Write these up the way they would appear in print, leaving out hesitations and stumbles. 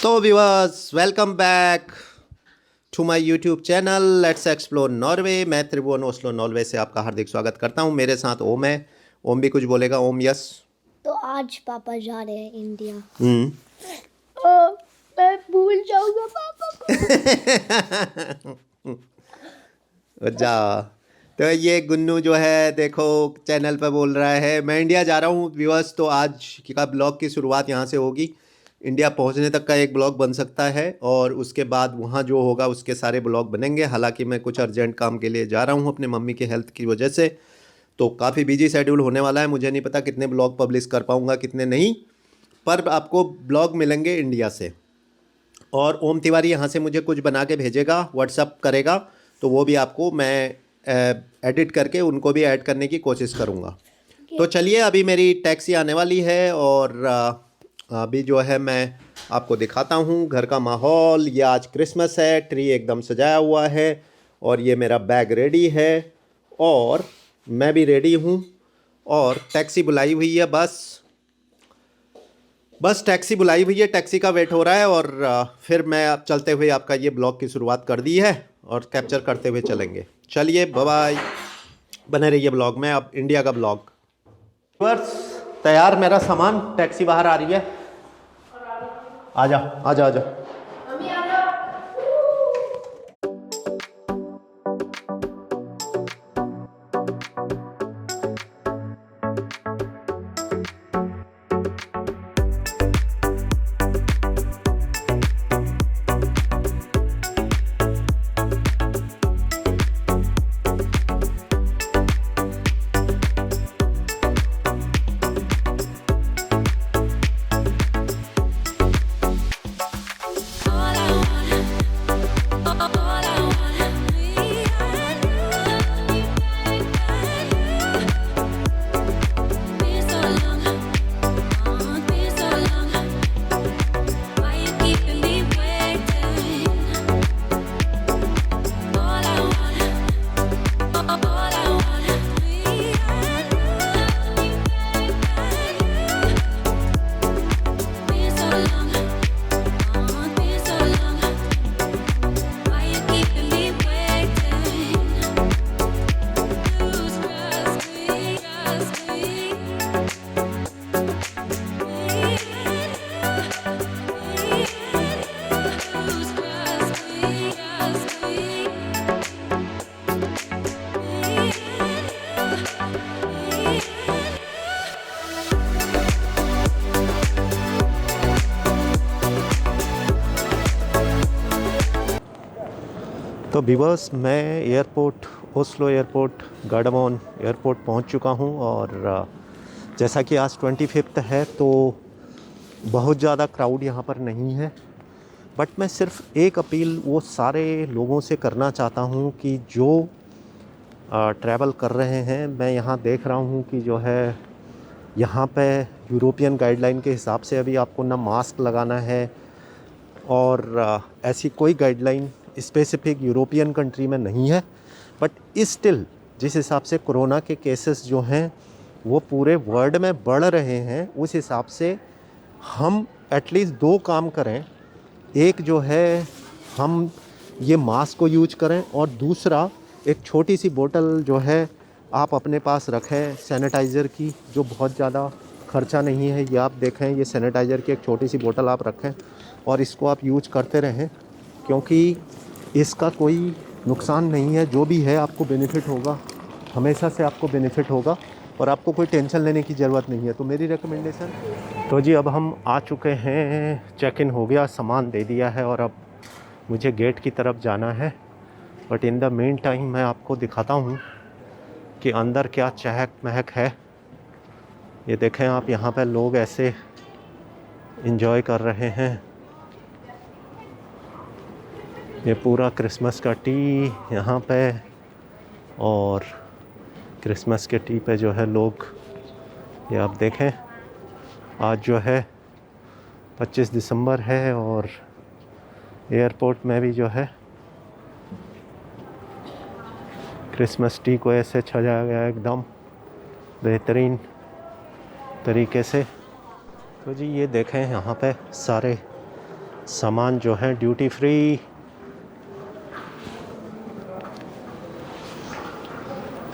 तो viewers welcome back to my YouTube channel let's explore Norway. मैं Tribhuvan Oslo Norway से आपका हार्दिक स्वागत करता हूं। मेरे साथ ओम है। ओम भी कुछ बोलेगा। ओम यस। तो आज पापा जा रहे हैं इंडिया। मैं भूल जाऊंगा पापा को। जा। तो ये गुन्नू जो है देखो चैनल पर बोल रहा है मैं इंडिया जा रहा हूँ। व्यूअर्स तो आज का ब्लॉग की शुरुआत यहाँ से होगी। इंडिया पहुँचने तक का एक ब्लॉग बन सकता है और उसके बाद वहाँ जो होगा उसके सारे ब्लॉग बनेंगे। हालांकि मैं कुछ अर्जेंट काम के लिए जा रहा हूँ अपने मम्मी की हेल्थ की वजह से, तो काफ़ी बिजी शेड्यूल होने वाला है। मुझे नहीं पता कितने ब्लॉग पब्लिश कर पाऊँगा कितने नहीं, पर आपको ब्लॉग मिलेंगे इंडिया से। और ओम तिवारी यहाँ से मुझे कुछ बना के भेजेगा, व्हाट्सअप करेगा, तो वो भी आपको मैं एडिट करके उनको भी ऐड करने की कोशिश करूँगा। तो चलिए अभी मेरी टैक्सी आने वाली है और अभी जो है मैं आपको दिखाता हूँ घर का माहौल। ये आज क्रिसमस है, ट्री एकदम सजाया हुआ है और ये मेरा बैग रेडी है और मैं भी रेडी हूँ और टैक्सी बुलाई हुई है। बस टैक्सी बुलाई हुई है, टैक्सी का वेट हो रहा है और फिर मैं अब चलते हुए आपका ये ब्लॉग की शुरुआत कर दी है और कैप्चर करते हुए चलेंगे। चलिए बाय बाय, बने रहिए ब्लॉग में। अब इंडिया का ब्लॉग। बस तैयार मेरा सामान, टैक्सी बाहर आ रही है। आजा आजा आजा। तो व्यूअर्स मैं एयरपोर्ट, ओस्लो एयरपोर्ट, गार्डमोन एयरपोर्ट पहुंच चुका हूं और जैसा कि आज 25 है तो बहुत ज़्यादा क्राउड यहां पर नहीं है। बट मैं सिर्फ एक अपील वो सारे लोगों से करना चाहता हूं कि जो ट्रैवल कर रहे हैं, मैं यहां देख रहा हूं कि जो है यहाँ पे यूरोपियन गाइडलाइन के हिसाब से अभी आपको ना मास्क लगाना है और ऐसी कोई गाइडलाइन स्पेसिफिक यूरोपियन कंट्री में नहीं है। बट स्टिल जिस हिसाब से कोरोना के केसेस जो हैं वो पूरे वर्ल्ड में बढ़ रहे हैं, उस हिसाब से हम एटलीस्ट दो काम करें। एक जो है हम ये मास्क को यूज करें और दूसरा एक छोटी सी बोतल जो है आप अपने पास रखें सैनिटाइज़र की, जो बहुत ज़्यादा खर्चा नहीं है। ये आप देखें, ये सैनिटाइज़र की एक छोटी सी बोतल आप रखें और इसको आप यूज करते रहें, क्योंकि इसका कोई नुकसान नहीं है। जो भी है आपको बेनिफिट होगा, हमेशा से आपको बेनिफिट होगा और आपको कोई टेंशन लेने की ज़रूरत नहीं है। तो मेरी रिकमेंडेशन। तो जी अब हम आ चुके हैं, चेक इन हो गया, सामान दे दिया है और अब मुझे गेट की तरफ जाना है। But in the main time मैं आपको दिखाता हूँ कि अंदर क्या चहक महक है। ये देखें आप, यहाँ पे लोग ऐसे एंजॉय कर रहे हैं। ये पूरा क्रिसमस का ट्री यहाँ पे और क्रिसमस के ट्री पे जो है लोग, ये आप देखें आज जो है 25 दिसंबर है और एयरपोर्ट में भी जो है क्रिसमस ट्री को ऐसे सजाया गया एकदम बेहतरीन तरीके से। तो जी ये देखें यहाँ पे सारे सामान जो है ड्यूटी फ्री।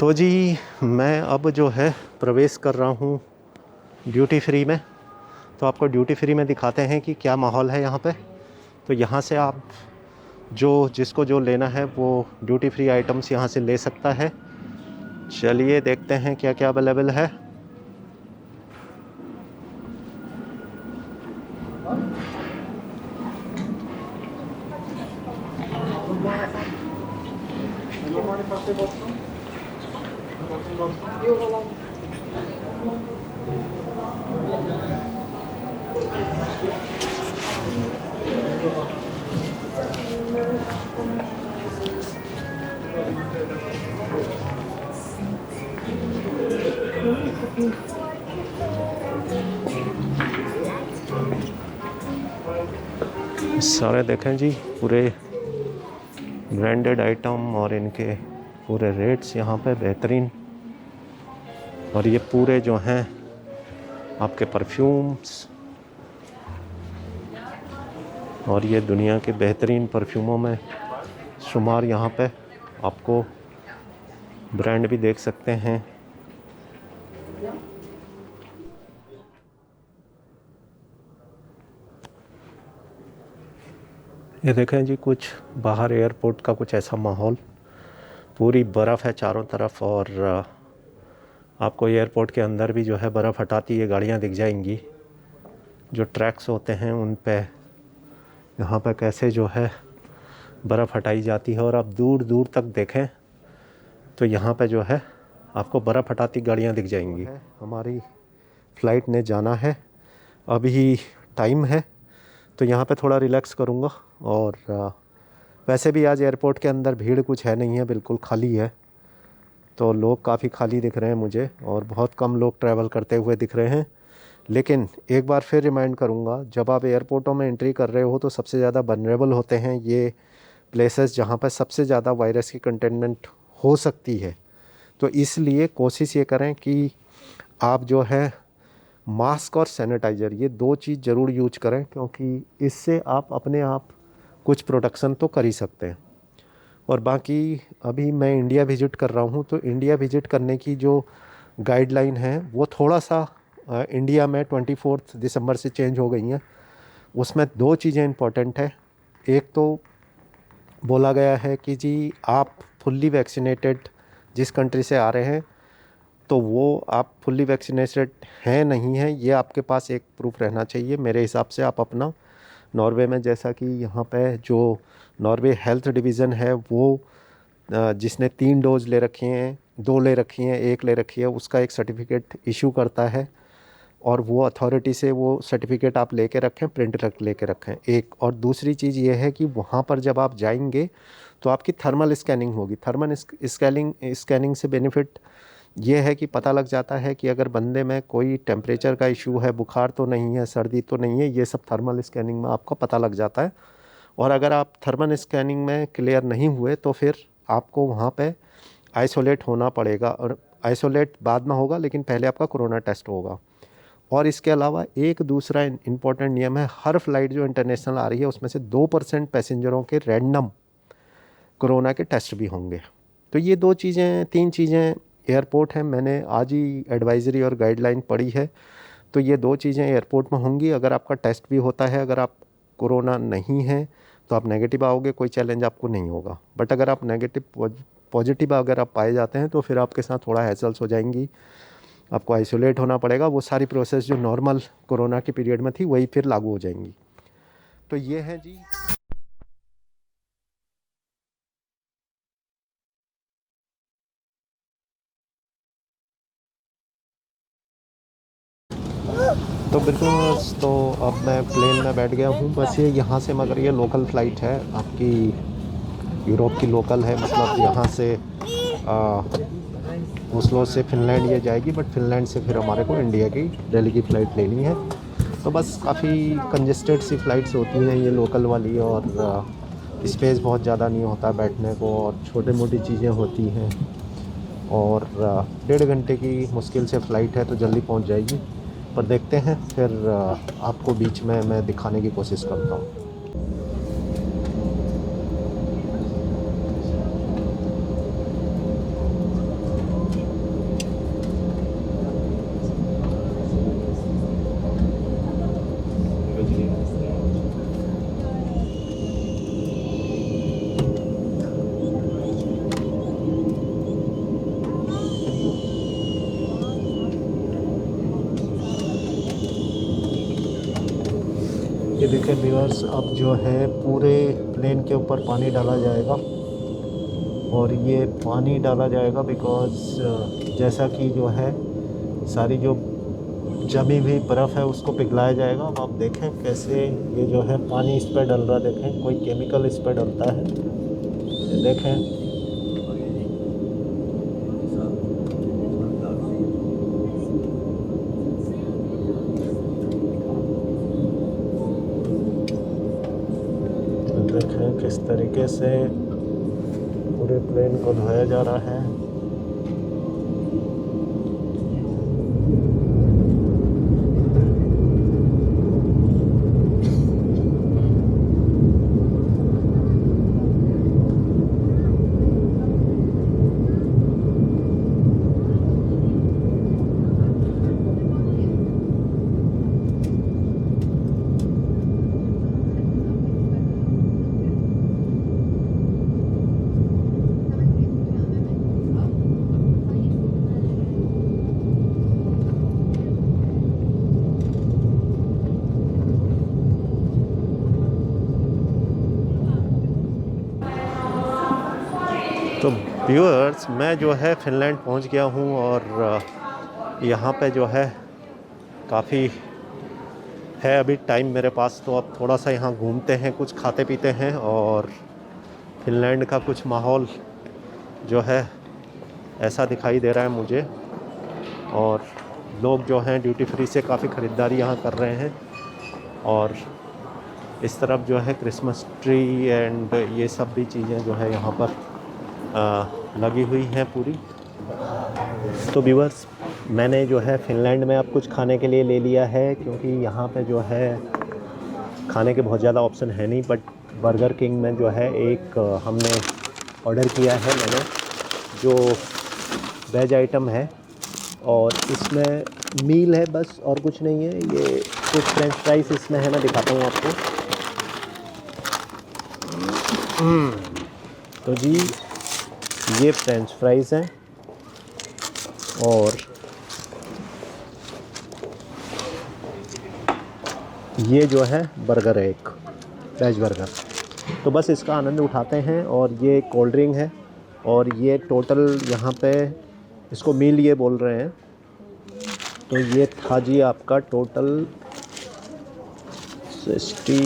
तो जी मैं अब जो है प्रवेश कर रहा हूँ ड्यूटी फ्री में। तो आपको ड्यूटी फ्री में दिखाते हैं कि क्या माहौल है यहाँ पे। तो यहाँ से आप जिसको जो लेना है वो ड्यूटी फ्री आइटम्स यहाँ से ले सकता है। चलिए देखते हैं क्या क्या अवेलेबल है। सारे देखें जी, पूरे ब्रांडेड आइटम और इनके पूरे रेट्स यहाँ पे बेहतरीन। और ये पूरे जो हैं आपके परफ्यूम्स, और ये दुनिया के बेहतरीन परफ्यूमों में शुमार। यहाँ पे आपको ब्रांड भी देख सकते हैं। ये देखें जी, कुछ बाहर एयरपोर्ट का कुछ ऐसा माहौल, पूरी बर्फ़ है चारों तरफ। और आपको एयरपोर्ट के अंदर भी जो है बर्फ़ हटाती ये गाड़ियाँ दिख जाएंगी। जो ट्रैक्स होते हैं उन पे यहाँ पे कैसे जो है बर्फ़ हटाई जाती है। और आप दूर दूर तक देखें तो यहाँ पे जो है आपको बर्फ़ हटाती गाड़ियाँ दिख जाएंगी। हमारी फ़्लाइट ने जाना है, अभी टाइम है, तो यहाँ पे थोड़ा रिलैक्स करूँगा। और वैसे भी आज एयरपोर्ट के अंदर भीड़ कुछ है नहीं है, बिल्कुल खाली है। तो लोग काफ़ी खाली दिख रहे हैं मुझे, और बहुत कम लोग ट्रैवल करते हुए दिख रहे हैं। लेकिन एक बार फिर रिमाइंड करूँगा, जब आप एयरपोर्टों में एंट्री कर रहे हो तो सबसे ज़्यादा वल्नरेबल होते हैं ये प्लेसेस जहाँ पर सबसे ज़्यादा वायरस की कंटेनमेंट हो सकती है। तो इसलिए कोशिश ये करें कि आप जो है मास्क और सैनिटाइज़र, ये दो चीज़ ज़रूर यूज करें, क्योंकि इससे आप अपने आप कुछ प्रोटेक्शन तो कर ही सकते हैं। और बाकी अभी मैं इंडिया विज़िट कर रहा हूँ, तो इंडिया विज़िट करने की जो गाइडलाइन है वो थोड़ा सा इंडिया में 24 दिसंबर से चेंज हो गई हैं। उसमें दो चीज़ें इंपॉर्टेंट है। एक तो बोला गया है कि जी आप फुल्ली वैक्सीनेटेड जिस कंट्री से आ रहे हैं, तो वो आप फुल्ली वैक्सीनेटेड हैं नहीं हैं, ये आपके पास एक प्रूफ रहना चाहिए। मेरे हिसाब से आप अपना नॉर्वे में, जैसा कि यहाँ पे जो नॉर्वे हेल्थ डिवीज़न है वो जिसने 3 डोज ले रखी हैं, 2 ले रखी हैं, 1 ले रखी है, उसका एक सर्टिफिकेट इशू करता है। और वो अथॉरिटी से वो सर्टिफिकेट आप लेके रखें, प्रिंट लेके रखें एक। और दूसरी चीज़ ये है कि वहाँ पर जब आप जाएंगे तो आपकी थर्मल स्कैनिंग होगी। थर्मल स्कैनिंग से बेनिफिट ये है कि पता लग जाता है कि अगर बंदे में कोई टेम्परेचर का इशू है, बुखार तो नहीं है, सर्दी तो नहीं है, ये सब थर्मल स्कैनिंग में आपको पता लग जाता है। और अगर आप थर्मल स्कैनिंग में क्लियर नहीं हुए तो फिर आपको वहाँ पे आइसोलेट होना पड़ेगा। और आइसोलेट बाद में होगा, लेकिन पहले आपका कोरोना टेस्ट होगा। और इसके अलावा एक दूसरा इम्पॉर्टेंट नियम है, हर फ्लाइट जो इंटरनेशनल आ रही है उसमें से 2% पैसेंजरों के रैंडम कोरोना के टेस्ट भी होंगे। तो ये 3 चीज़ें एयरपोर्ट हैं, मैंने आज ही एडवाइज़री और गाइडलाइन पढ़ी है। तो ये 2 चीज़ें एयरपोर्ट में होंगी। अगर आपका टेस्ट भी होता है, अगर आप कोरोना नहीं है तो आप नेगेटिव आओगे, कोई चैलेंज आपको नहीं होगा। बट अगर आप पॉजिटिव अगर आप पाए जाते हैं तो फिर आपके साथ थोड़ा हैसल्स हो जाएंगी, आपको आइसोलेट होना पड़ेगा। वो सारी प्रोसेस जो नॉर्मल कोरोना के पीरियड में थी वही फिर लागू हो जाएंगी। तो ये है जी। तो बिल्कुल, तो अब मैं प्लेन में बैठ गया हूँ। बस ये यहाँ से, मगर ये लोकल फ़्लाइट है आपकी, यूरोप की लोकल है। मतलब यहाँ से ओस्लो से फ़िनलैंड ये जाएगी, बट फ़िनलैंड से फिर हमारे को इंडिया की दिल्ली की फ़्लाइट लेनी है। तो बस काफ़ी कंजेस्टेड सी फ़्लाइट्स होती हैं ये लोकल वाली, और स्पेस बहुत ज़्यादा नहीं होता बैठने को, और छोटे मोटी चीज़ें होती हैं। और 1.5 घंटे की मुश्किल से फ़्लाइट है, तो जल्दी पहुंच जाएगी। पर देखते हैं, फिर आपको बीच में मैं दिखाने की कोशिश करता हूँ। ये देखिए व्यूअर्स, अब जो है पूरे प्लेन के ऊपर पानी डाला जाएगा और ये पानी डाला जाएगा बिकॉज़ जैसा कि जो है सारी जो जमी हुई बर्फ़ है उसको पिघलाया जाएगा। अब आप देखें कैसे ये जो है पानी इस पर डल रहा है, देखें कोई केमिकल इस पर डलता है, ये देखें। देखें किस तरीके से पूरे प्लेन को धोया जा रहा है। तो व्यूअर्स, मैं जो है फ़िनलैंड पहुंच गया हूं और यहाँ पे जो है काफ़ी है अभी टाइम मेरे पास, तो अब थोड़ा सा यहाँ घूमते हैं, कुछ खाते पीते हैं और फ़िनलैंड का कुछ माहौल जो है ऐसा दिखाई दे रहा है मुझे। और लोग जो हैं ड्यूटी फ्री से काफ़ी ख़रीदारी यहाँ कर रहे हैं और इस तरफ जो है क्रिसमस ट्री एंड ये सब भी चीज़ें जो है यहाँ पर लगी हुई हैं पूरी। तो व्यूअर्स, मैंने जो है फ़िनलैंड में अब कुछ खाने के लिए ले लिया है क्योंकि यहाँ पे जो है खाने के बहुत ज़्यादा ऑप्शन है नहीं, बट बर्गर किंग में जो है एक हमने ऑर्डर किया है मैंने, जो वेज आइटम है और इसमें मील है बस और कुछ नहीं है। ये कुछ फ्रेंच फ्राइज़ इसमें है, मैं दिखाता हूँ आपको। तो जी ये फ्रेंच फ्राइज़ हैं और ये जो है बर्गर है, एक वेज बर्गर। तो बस इसका आनंद उठाते हैं। और ये कोल्ड ड्रिंक है और ये टोटल यहाँ पे इसको मील ये बोल रहे हैं। तो ये था जी आपका टोटल 60,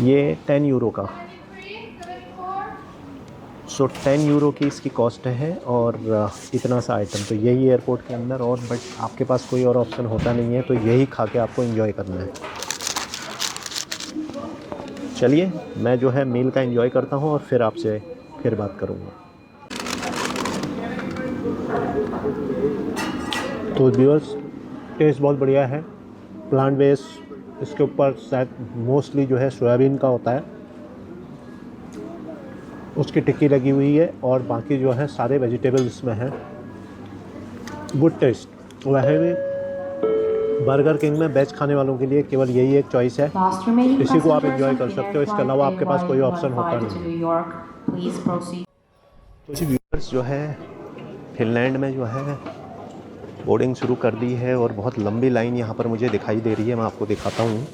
ये 10 यूरो का। सो 10 यूरो की इसकी कॉस्ट है और इतना सा आइटम। तो यही एयरपोर्ट के अंदर, और बट आपके पास कोई और ऑप्शन होता नहीं है, तो यही खा के आपको एंजॉय करना है। चलिए मैं जो है मील का एंजॉय करता हूँ और फिर आपसे फिर बात करूँगा। तो व्यूअर्स, टेस्ट बहुत बढ़िया है, प्लांट बेस्ड। इसके ऊपर शायद मोस्टली जो है सोयाबीन का होता है, उसकी टिक्की लगी हुई है और बाकी जो है सारे वेजिटेबल्स इसमें हैं। Good taste. वैसे भी बर्गर किंग में वेज खाने वालों के लिए केवल यही एक चॉइस है, इसी को आप एंजॉय कर सकते हो, इसके अलावा आपके पास कोई ऑप्शन होता नहीं। तो व्यूअर्स, जो है फ़िनलैंड में जो है बोर्डिंग शुरू कर दी है और बहुत लंबी लाइन यहाँ पर मुझे दिखाई दे रही है, मैं आपको दिखाता हूँ।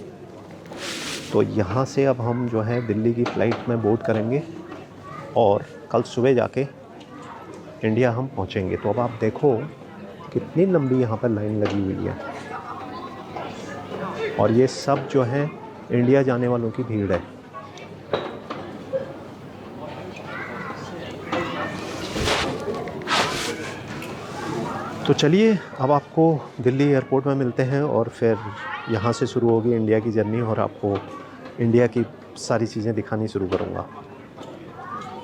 तो यहाँ से अब हम जो है दिल्ली की फ़्लाइट में बोर्ड करेंगे और कल सुबह जाके इंडिया हम पहुँचेंगे। तो अब आप देखो कितनी लंबी यहाँ पर लाइन लगी हुई है और ये सब जो है इंडिया जाने वालों की भीड़ है। तो चलिए अब आपको दिल्ली एयरपोर्ट में मिलते हैं और फिर यहाँ से शुरू होगी इंडिया की जर्नी और आपको इंडिया की सारी चीज़ें दिखानी शुरू करूँगा।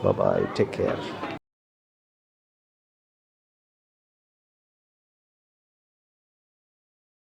Bye bye, take care.